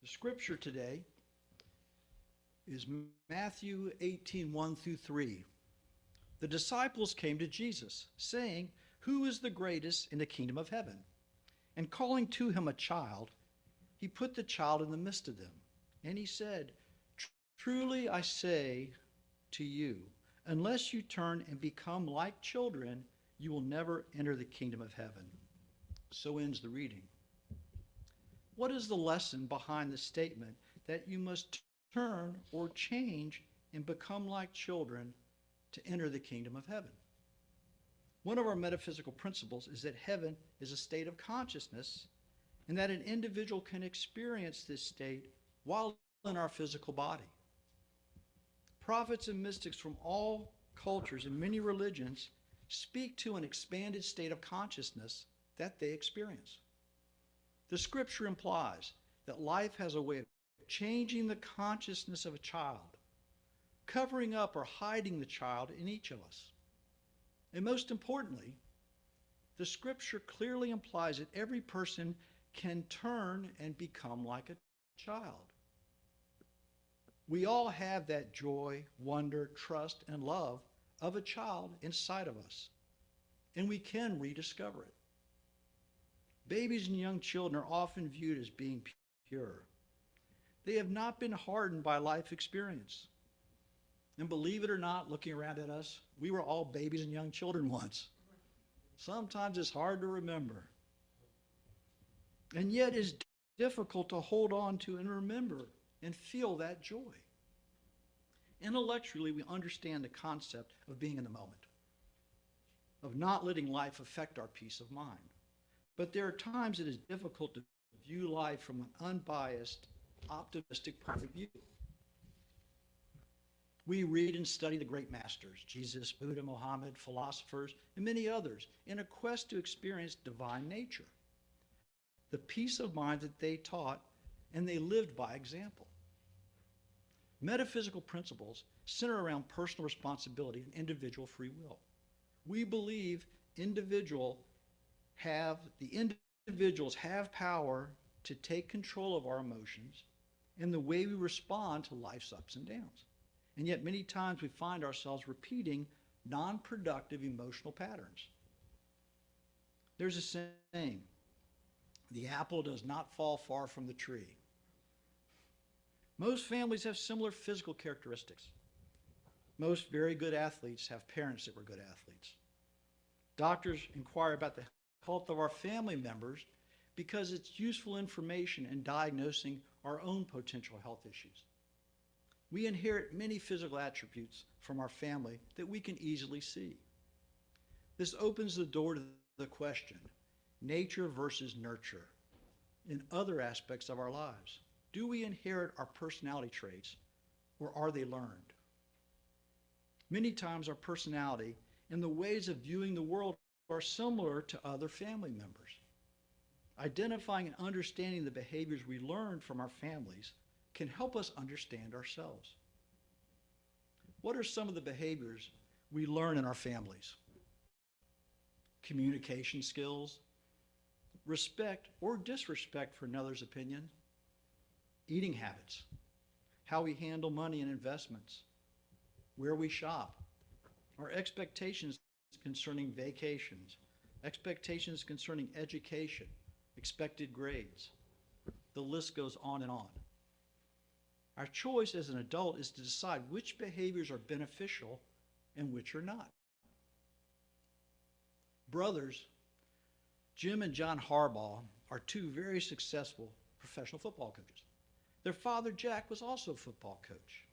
The scripture today is Matthew 18, 1 through 3. The disciples came to Jesus, saying, "Who is the greatest in the kingdom of heaven?" And calling to him a child, he put the child in the midst of them. And he said, "Truly I say to you, unless you turn and become like children, you will never enter the kingdom of heaven." So ends the reading. What is the lesson behind the statement that you must turn or change and become like children to enter the kingdom of heaven? One of our metaphysical principles is that heaven is a state of consciousness and that an individual can experience this state while in our physical body. Prophets and mystics from all cultures and many religions speak to an expanded state of consciousness that they experience. The scripture implies that life has a way of changing the consciousness of a child, covering up or hiding the child in each of us. And most importantly, the scripture clearly implies that every person can turn and become like a child. We all have that joy, wonder, trust, and love of a child inside of us, and we can rediscover it. Babies and young children are often viewed as being pure. They have not been hardened by life experience. And believe it or not, looking around at us, we were all babies and young children once. Sometimes it's hard to remember. And yet it's difficult to hold on to and remember and feel that joy. Intellectually, we understand the concept of being in the moment, of not letting life affect our peace of mind. But there are times it is difficult to view life from an unbiased, optimistic point of view. We read and study the great masters, Jesus, Buddha, Muhammad, philosophers, and many others, in a quest to experience divine nature, the peace of mind that they taught and they lived by example. Metaphysical principles center around personal responsibility and individual free will. We believe individuals have power to take control of our emotions and the way we respond to life's ups and downs. And yet many times we find ourselves repeating non-productive emotional patterns. There's a saying, the apple does not fall far from the tree. Most families have similar physical characteristics. Most very good athletes have parents that were good athletes. Doctors inquire about the health of our family members because it's useful information in diagnosing our own potential health issues. We inherit many physical attributes from our family that we can easily see. This opens the door to the question, nature versus nurture, in other aspects of our lives. Do we inherit our personality traits, or are they learned? Many times our personality and the ways of viewing the world are similar to other family members. Identifying and understanding the behaviors we learned from our families can help us understand ourselves. What are some of the behaviors we learn in our families? Communication skills, respect or disrespect for another's opinion, eating habits, how we handle money and investments, where we shop, our expectations concerning vacations, expectations concerning education, expected grades. The list goes on and on. Our choice as an adult is to decide which behaviors are beneficial and which are not. Brothers, Jim and John Harbaugh, are two very successful professional football coaches. Their father, Jack, was also a football coach.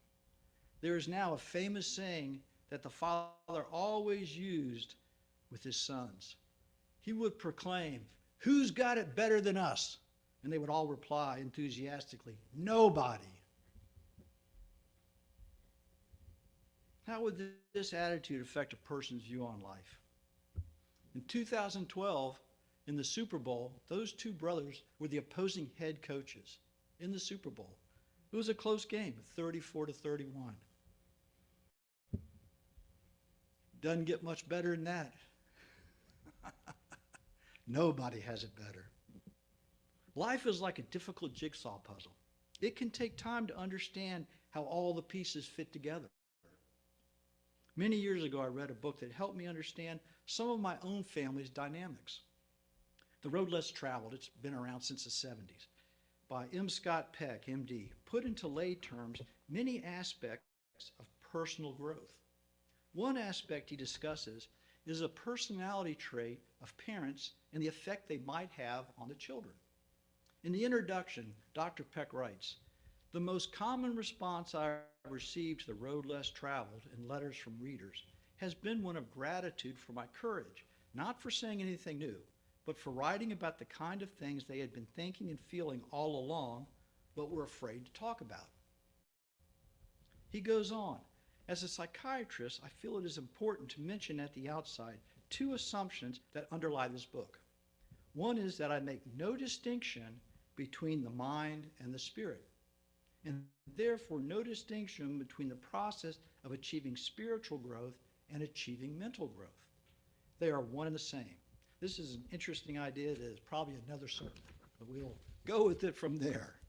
There is now a famous saying that the father always used with his sons. He would proclaim, "Who's got it better than us?" And they would all reply enthusiastically, "Nobody." How would this attitude affect a person's view on life? In 2012, in the Super Bowl, those two brothers were the opposing head coaches in the Super Bowl. It was a close game, 34-31. Doesn't get much better than that. Nobody has it better. Life is like a difficult jigsaw puzzle. It can take time to understand how all the pieces fit together. Many years ago, I read a book that helped me understand some of my own family's dynamics. The Road Less Traveled, it's been around since the 70s, by M. Scott Peck, MD, put into lay terms many aspects of personal growth. One aspect he discusses is a personality trait of parents and the effect they might have on the children. In the introduction, Dr. Peck writes, "The most common response I received to The Road Less Traveled in letters from readers has been one of gratitude for my courage, not for saying anything new, but for writing about the kind of things they had been thinking and feeling all along, but were afraid to talk about." He goes on, "As a psychiatrist, I feel it is important to mention at the outside two assumptions that underlie this book. One is that I make no distinction between the mind and the spirit, and therefore no distinction between the process of achieving spiritual growth and achieving mental growth. They are one and the same." This is an interesting idea that is probably another sermon, but we'll go with it from there.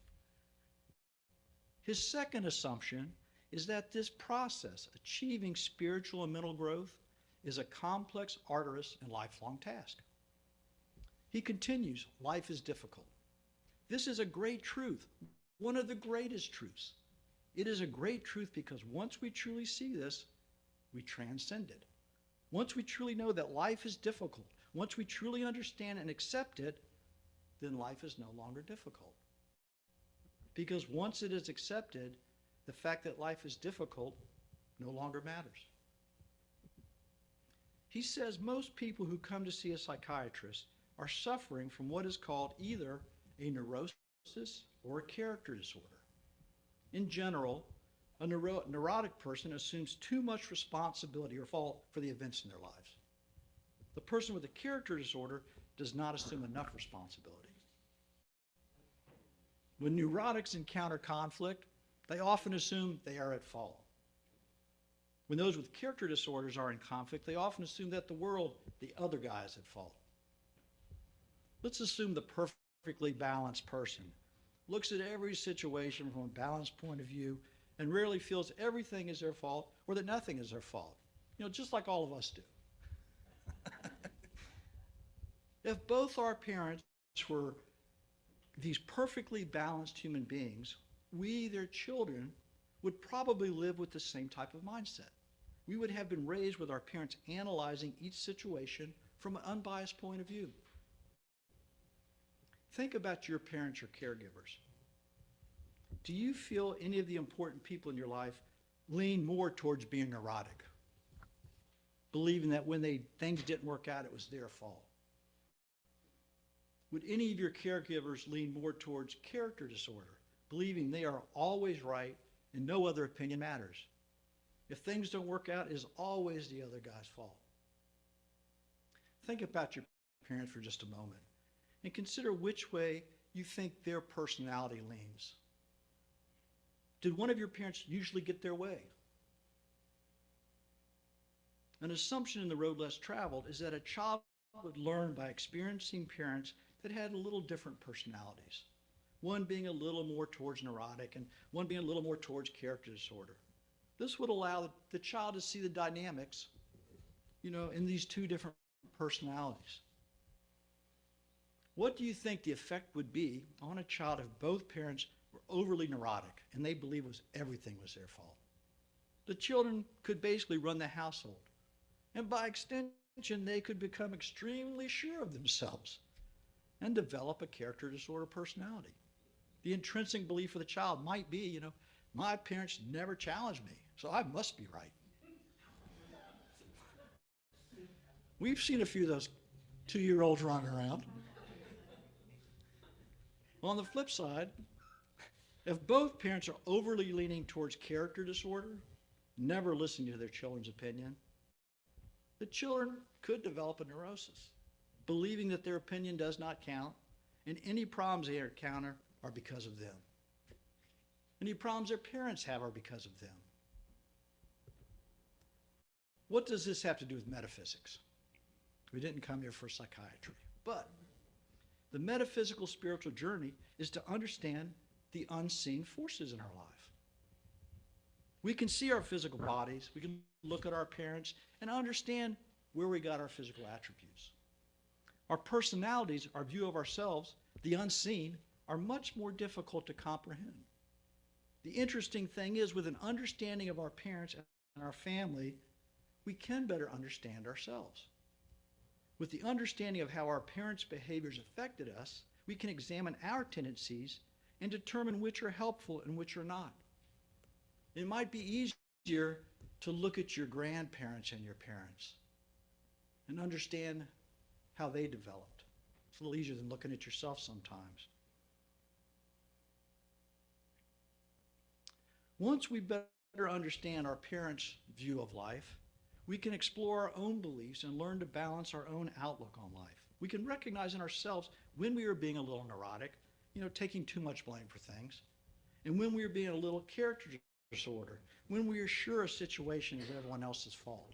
His second assumption is that this process, achieving spiritual and mental growth, is a complex, arduous, and lifelong task. He continues, "Life is difficult. This is a great truth, one of the greatest truths. It is a great truth because once we truly see this, we transcend it. Once we truly know that life is difficult, once we truly understand and accept it, then life is no longer difficult. Because once it is accepted, the fact that life is difficult no longer matters." He says most people who come to see a psychiatrist are suffering from what is called either a neurosis or a character disorder. In general, a neurotic person assumes too much responsibility or fault for the events in their lives. The person with a character disorder does not assume enough responsibility. When neurotics encounter conflict, they often assume they are at fault. When those with character disorders are in conflict, they often assume that the world, the other guy, is at fault. Let's assume the perfectly balanced person looks at every situation from a balanced point of view and rarely feels everything is their fault or that nothing is their fault. Just like all of us do. If both our parents were these perfectly balanced human beings, we, their children, would probably live with the same type of mindset. We would have been raised with our parents analyzing each situation from an unbiased point of view. Think about your parents or caregivers. Do you feel any of the important people in your life lean more towards being neurotic, believing that when things didn't work out, it was their fault? Would any of your caregivers lean more towards character disorder, believing they are always right and no other opinion matters? If things don't work out, it is always the other guy's fault. Think about your parents for just a moment and consider which way you think their personality leans. Did one of your parents usually get their way? An assumption in The Road Less Traveled is that a child would learn by experiencing parents that had a little different personalities, one being a little more towards neurotic and one being a little more towards character disorder. This would allow the child to see the dynamics, in these two different personalities. What do you think the effect would be on a child if both parents were overly neurotic and they believed everything was their fault? The children could basically run the household, and by extension, they could become extremely sure of themselves and develop a character disorder personality. The intrinsic belief of the child might be, my parents never challenged me, so I must be right. We've seen a few of those 2-year-olds running around. On the flip side, if both parents are overly leaning towards character disorder, never listening to their children's opinion, the children could develop a neurosis, believing that their opinion does not count, and any problems they encounter are because of them. Any problems their parents have are because of them. What does this have to do with metaphysics? We didn't come here for psychiatry, but the metaphysical spiritual journey is to understand the unseen forces in our life. We can see our physical bodies. We can look at our parents and understand where we got our physical attributes. Our personalities, our view of ourselves, the unseen, are much more difficult to comprehend. The interesting thing is, with an understanding of our parents and our family, we can better understand ourselves. With the understanding of how our parents' behaviors affected us, we can examine our tendencies and determine which are helpful and which are not. It might be easier to look at your grandparents and your parents and understand how they developed. It's a little easier than looking at yourself sometimes. Once we better understand our parents' view of life, we can explore our own beliefs and learn to balance our own outlook on life. We can recognize in ourselves when we are being a little neurotic, taking too much blame for things, and when we are being a little character disorder, when we are sure a situation is everyone else's fault.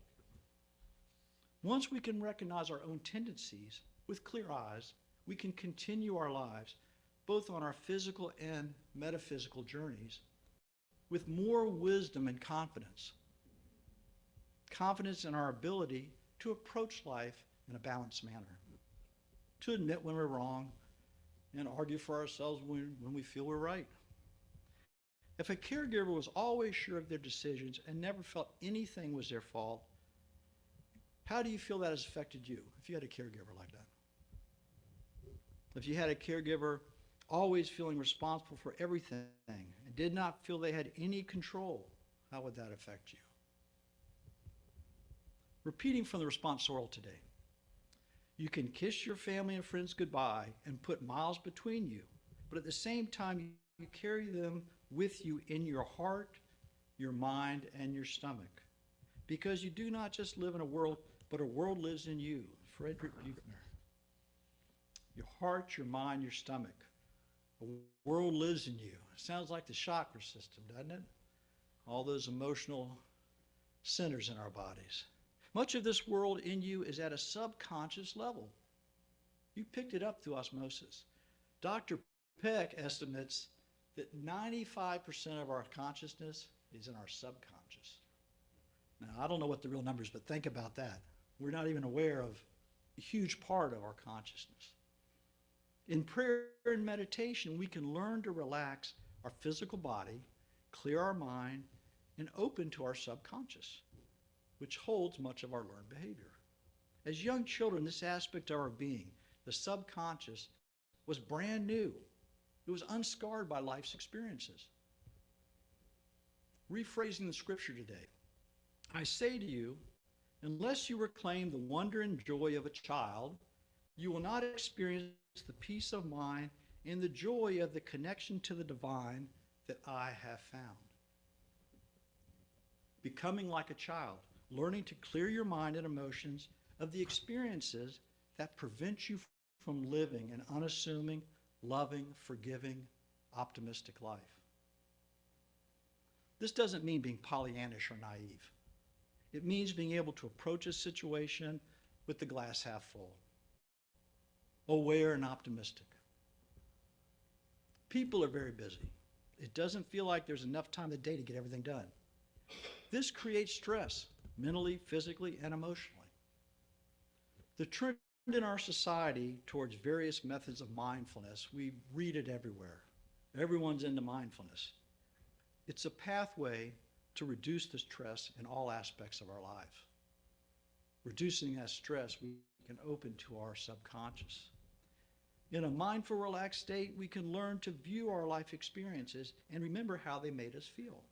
Once we can recognize our own tendencies with clear eyes, we can continue our lives, both on our physical and metaphysical journeys, with more wisdom and confidence. Confidence in our ability to approach life in a balanced manner, to admit when we're wrong, and argue for ourselves when we feel we're right. If a caregiver was always sure of their decisions and never felt anything was their fault, how do you feel that has affected you if you had a caregiver like that? If you had a caregiver always feeling responsible for everything and did not feel they had any control, how would that affect you? Repeating from the responsorial today. You can kiss your family and friends goodbye and put miles between you, but at the same time, you carry them with you in your heart, your mind, and your stomach. Because you do not just live in a world, but a world lives in you. Frederick Buechner. Your heart, your mind, your stomach. A world lives in you. It sounds like the chakra system, doesn't it? All those emotional centers in our bodies. Much of this world in you is at a subconscious level. You picked it up through osmosis. Dr. Peck estimates that 95% of our consciousness is in our subconscious. Now, I don't know what the real number is, but think about that. We're not even aware of a huge part of our consciousness. In prayer and meditation, we can learn to relax our physical body, clear our mind, and open to our subconscious, which holds much of our learned behavior. As young children, this aspect of our being, the subconscious, was brand new. It was unscarred by life's experiences. Rephrasing the scripture today, I say to you, unless you reclaim the wonder and joy of a child, you will not experience the peace of mind and the joy of the connection to the divine that I have found. Becoming like a child, learning to clear your mind and emotions of the experiences that prevent you from living an unassuming, loving, forgiving, optimistic life. This doesn't mean being Pollyannish or naive. It means being able to approach a situation with the glass half full, aware and optimistic. People are very busy. It doesn't feel like there's enough time in the day to get everything done. This creates stress, mentally, physically, and emotionally. The trend in our society towards various methods of mindfulness, we read it everywhere. Everyone's into mindfulness. It's a pathway to reduce the stress in all aspects of our life. Reducing that stress, we can open to our subconscious. In a mindful, relaxed state, we can learn to view our life experiences and remember how they made us feel.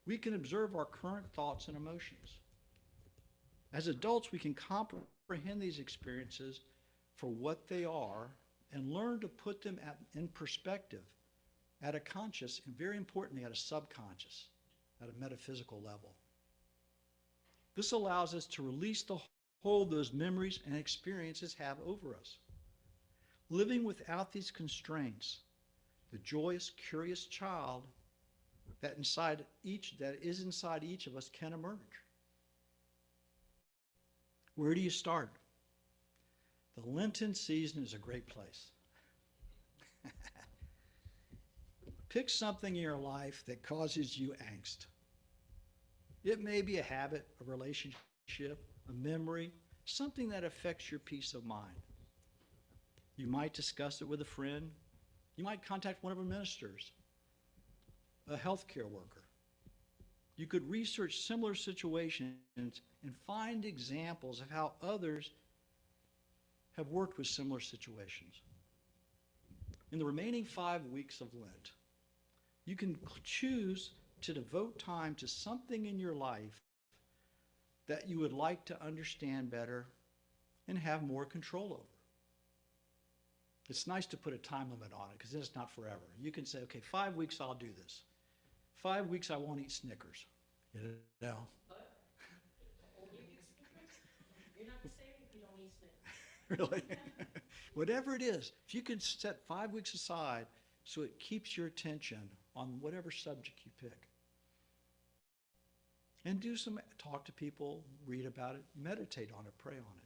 We can observe our current thoughts and emotions. As adults, we can comprehend these experiences for what they are and learn to put them in perspective at a conscious and, very importantly, at a subconscious, at a metaphysical level. This allows us to release the hold those memories and experiences have over us. Living without these constraints, the joyous, curious child that is inside each of us can emerge. Where do you start? The Lenten season is a great place. Pick something in your life that causes you angst. It may be a habit, a relationship, a memory, something that affects your peace of mind. You might discuss it with a friend. You might contact one of our ministers, a healthcare worker. You could research similar situations and find examples of how others have worked with similar situations. In the remaining 5 weeks of Lent, you can choose to devote time to something in your life that you would like to understand better and have more control over. It's nice to put a time limit on it because then it's not forever. You can say, okay, 5 weeks I'll do this. 5 weeks I won't eat Snickers. You know? You're not the same if you don't eat Snickers. Really? Whatever it is, if you can set 5 weeks aside so it keeps your attention on whatever subject you pick. And talk to people, read about it, meditate on it, pray on it.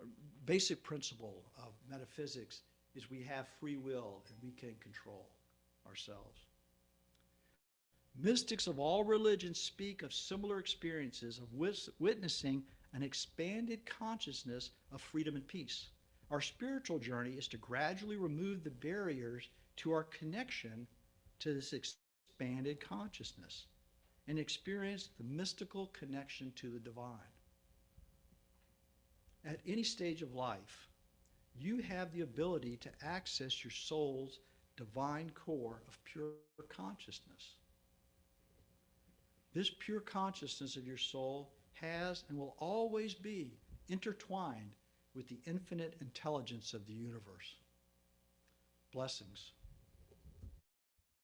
A basic principle of metaphysics is we have free will and we can control ourselves. Mystics of all religions speak of similar experiences of witnessing an expanded consciousness of freedom and peace. Our spiritual journey is to gradually remove the barriers to our connection to this expanded consciousness and experience the mystical connection to the divine. At any stage of life, you have the ability to access your soul's divine core of pure consciousness. This pure consciousness of your soul has and will always be intertwined with the infinite intelligence of the universe. Blessings.